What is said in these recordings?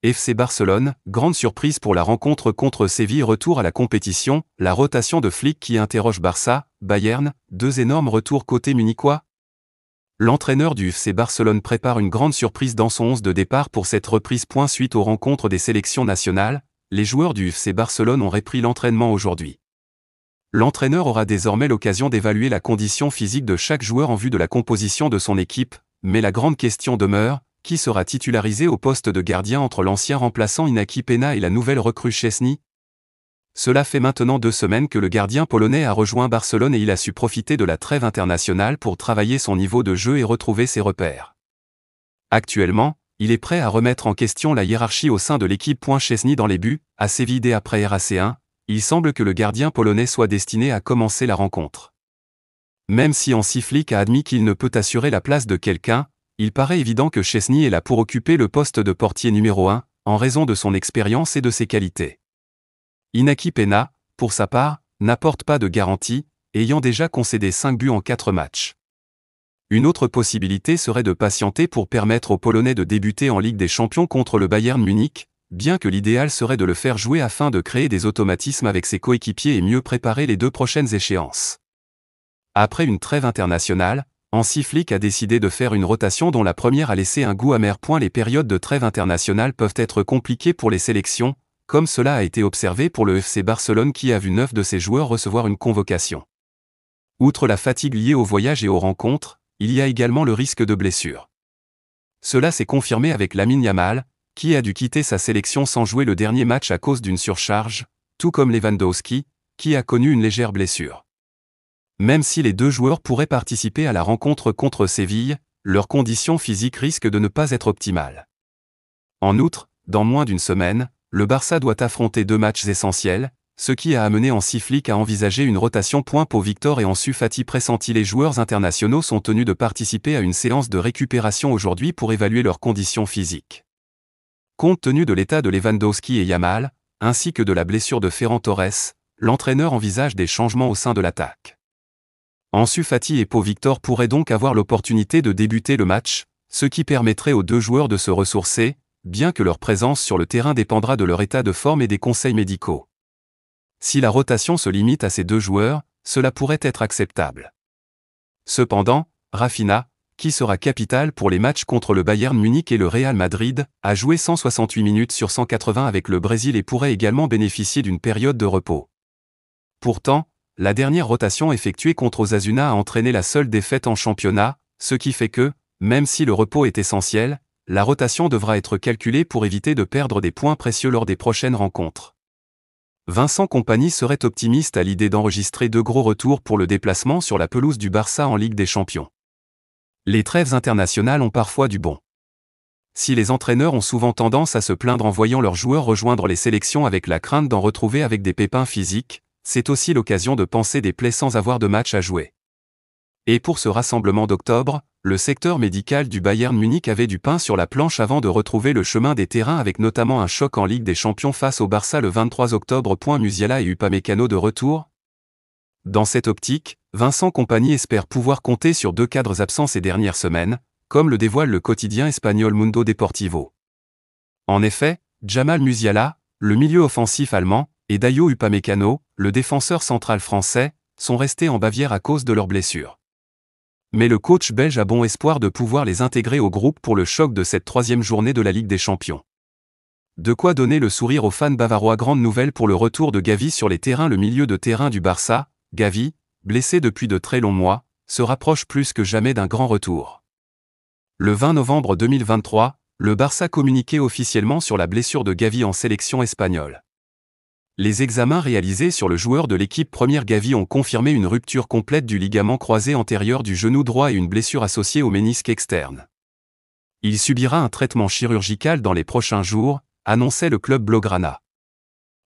FC Barcelone, grande surprise pour la rencontre contre Séville. Retour à la compétition, la rotation de Flick qui interroge Barça, Bayern, deux énormes retours côté munichois. L'entraîneur du FC Barcelone prépare une grande surprise dans son 11 de départ pour cette reprise. Suite aux rencontres des sélections nationales, les joueurs du FC Barcelone ont repris l'entraînement aujourd'hui. L'entraîneur aura désormais l'occasion d'évaluer la condition physique de chaque joueur en vue de la composition de son équipe, mais la grande question demeure, qui sera titularisé au poste de gardien entre l'ancien remplaçant Iñaki Peña et la nouvelle recrue Szczęsny? Cela fait maintenant 2 semaines que le gardien polonais a rejoint Barcelone et il a su profiter de la trêve internationale pour travailler son niveau de jeu et retrouver ses repères. Actuellement, il est prêt à remettre en question la hiérarchie au sein de l'équipe. Szczęsny dans les buts, assez vidé après RAC1, il semble que le gardien polonais soit destiné à commencer la rencontre. Même si Hansi Flick a admis qu'il ne peut assurer la place de quelqu'un, il paraît évident que Szczęsny est là pour occuper le poste de portier numéro 1, en raison de son expérience et de ses qualités. Iñaki Peña, pour sa part, n'apporte pas de garantie, ayant déjà concédé 5 buts en 4 matchs. Une autre possibilité serait de patienter pour permettre aux Polonais de débuter en Ligue des Champions contre le Bayern Munich, bien que l'idéal serait de le faire jouer afin de créer des automatismes avec ses coéquipiers et mieux préparer les 2 prochaines échéances. Après une trêve internationale, Hansi Flick a décidé de faire une rotation dont la première a laissé un goût amer. Les périodes de trêve internationale peuvent être compliquées pour les sélections, comme cela a été observé pour le FC Barcelone qui a vu 9 de ses joueurs recevoir une convocation. Outre la fatigue liée au voyage et aux rencontres, il y a également le risque de blessure. Cela s'est confirmé avec Lamine Yamal, qui a dû quitter sa sélection sans jouer le dernier match à cause d'une surcharge, tout comme Lewandowski, qui a connu une légère blessure. Même si les 2 joueurs pourraient participer à la rencontre contre Séville, leurs conditions physiques risquent de ne pas être optimales. En outre, dans moins d'une semaine, le Barça doit affronter 2 matchs essentiels, ce qui a amené Hansi Flick à envisager une rotation. Pau Victor et Ansu Fati pressenti. Les joueurs internationaux sont tenus de participer à une séance de récupération aujourd'hui pour évaluer leurs conditions physiques. Compte tenu de l'état de Lewandowski et Yamal, ainsi que de la blessure de Ferran Torres, l'entraîneur envisage des changements au sein de l'attaque. Ansu Fati et Pau Victor pourraient donc avoir l'opportunité de débuter le match, ce qui permettrait aux 2 joueurs de se ressourcer, bien que leur présence sur le terrain dépendra de leur état de forme et des conseils médicaux. Si la rotation se limite à ces 2 joueurs, cela pourrait être acceptable. Cependant, Rafinha, qui sera capital pour les matchs contre le Bayern Munich et le Real Madrid, a joué 168 minutes sur 180 avec le Brésil et pourrait également bénéficier d'une période de repos. Pourtant, la dernière rotation effectuée contre Osasuna a entraîné la seule défaite en championnat, ce qui fait que, même si le repos est essentiel, la rotation devra être calculée pour éviter de perdre des points précieux lors des prochaines rencontres. Vincent Kompany serait optimiste à l'idée d'enregistrer 2 gros retours pour le déplacement sur la pelouse du Barça en Ligue des Champions. Les trêves internationales ont parfois du bon. Si les entraîneurs ont souvent tendance à se plaindre en voyant leurs joueurs rejoindre les sélections avec la crainte d'en retrouver avec des pépins physiques, c'est aussi l'occasion de panser des plaies sans avoir de match à jouer. Et pour ce rassemblement d'octobre, le secteur médical du Bayern Munich avait du pain sur la planche avant de retrouver le chemin des terrains avec notamment un choc en Ligue des Champions face au Barça le 23 octobre. Musiala et Upamecano de retour. Dans cette optique, Vincent Kompany espère pouvoir compter sur 2 cadres absents ces dernières semaines, comme le dévoile le quotidien espagnol Mundo Deportivo. En effet, Jamal Musiala, le milieu offensif allemand, et Dayo Upamecano, le défenseur central français, sont restés en Bavière à cause de leurs blessures. Mais le coach belge a bon espoir de pouvoir les intégrer au groupe pour le choc de cette 3e journée de la Ligue des Champions. De quoi donner le sourire aux fans bavarois. Grande nouvelle pour le retour de Gavi sur les terrains. Le milieu de terrain du Barça, Gavi, blessé depuis de très longs mois, se rapproche plus que jamais d'un grand retour. Le 20 novembre 2023, le Barça communiquait officiellement sur la blessure de Gavi en sélection espagnole. Les examens réalisés sur le joueur de l'équipe première Gavi ont confirmé une rupture complète du ligament croisé antérieur du genou droit et une blessure associée au ménisque externe. Il subira un traitement chirurgical dans les prochains jours, annonçait le club blaugrana.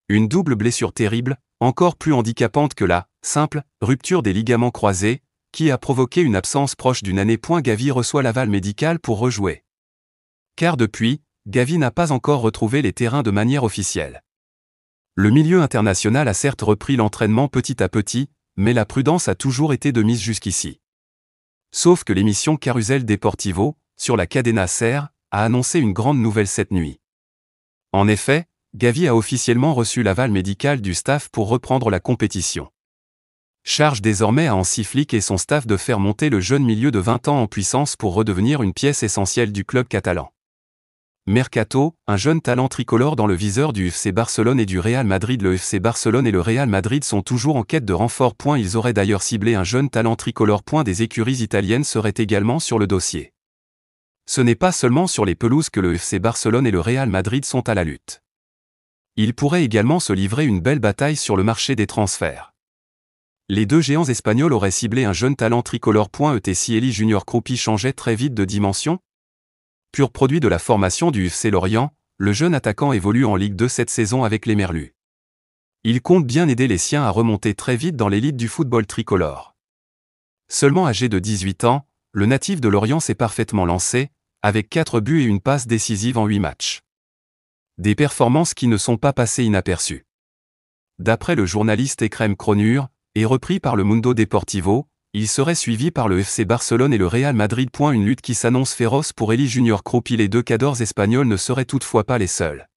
Une double blessure terrible, encore plus handicapante que la simple rupture des ligaments croisés, qui a provoqué une absence proche d'une année. Gavi reçoit l'aval médical pour rejouer. Car depuis, Gavi n'a pas encore retrouvé les terrains de manière officielle. Le milieu international a certes repris l'entraînement petit à petit, mais la prudence a toujours été de mise jusqu'ici. Sauf que l'émission Carousel Deportivo, sur la Cadena Ser, a annoncé une grande nouvelle cette nuit. En effet, Gavi a officiellement reçu l'aval médical du staff pour reprendre la compétition. Charge désormais à Hansi Flick et son staff de faire monter le jeune milieu de 20 ans en puissance pour redevenir une pièce essentielle du club catalan. Mercato, un jeune talent tricolore dans le viseur du FC Barcelone et du Real Madrid. Le FC Barcelone et le Real Madrid sont toujours en quête de renfort. Ils auraient d'ailleurs ciblé un jeune talent tricolore. Des écuries italiennes seraient également sur le dossier. Ce n'est pas seulement sur les pelouses que le FC Barcelone et le Real Madrid sont à la lutte. Ils pourraient également se livrer une belle bataille sur le marché des transferts. Les deux géants espagnols auraient ciblé un jeune talent tricolore. Si Elie Junior Kroupi changeait très vite de dimension. Pur produit de la formation du FC Lorient, le jeune attaquant évolue en Ligue 2 cette saison avec les Merlus. Il compte bien aider les siens à remonter très vite dans l'élite du football tricolore. Seulement âgé de 18 ans, le natif de Lorient s'est parfaitement lancé, avec 4 buts et une passe décisive en 8 matchs. Des performances qui ne sont pas passées inaperçues. D'après le journaliste Ekrem Kronur, et repris par le Mundo Deportivo, il serait suivi par le FC Barcelone et le Real Madrid. Une lutte qui s'annonce féroce pour Elie Junior Kroupi. Les deux cadors espagnols ne seraient toutefois pas les seuls.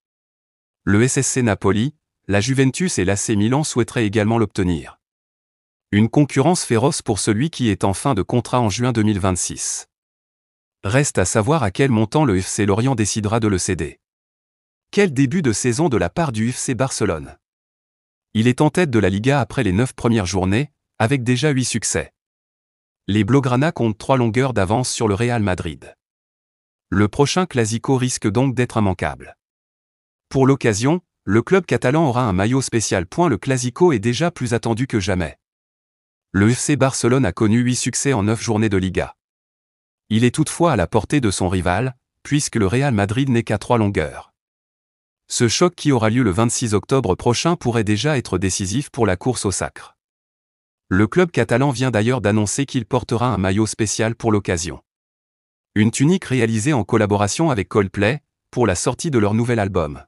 Le SSC Napoli, la Juventus et l'AC Milan souhaiteraient également l'obtenir. Une concurrence féroce pour celui qui est en fin de contrat en juin 2026. Reste à savoir à quel montant le FC Lorient décidera de le céder. Quel début de saison de la part du FC Barcelone. Il est en tête de la Liga après les 9 premières journées, avec déjà 8 succès. Les Blaugrana comptent 3 longueurs d'avance sur le Real Madrid. Le prochain Clasico risque donc d'être immanquable. Pour l'occasion, le club catalan aura un maillot spécial. Le Clasico est déjà plus attendu que jamais. Le FC Barcelone a connu 8 succès en 9 journées de Liga. Il est toutefois à la portée de son rival, puisque le Real Madrid n'est qu'à 3 longueurs. Ce choc qui aura lieu le 26 octobre prochain pourrait déjà être décisif pour la course au sacre. Le club catalan vient d'ailleurs d'annoncer qu'il portera un maillot spécial pour l'occasion. Une tunique réalisée en collaboration avec Coldplay, pour la sortie de leur nouvel album.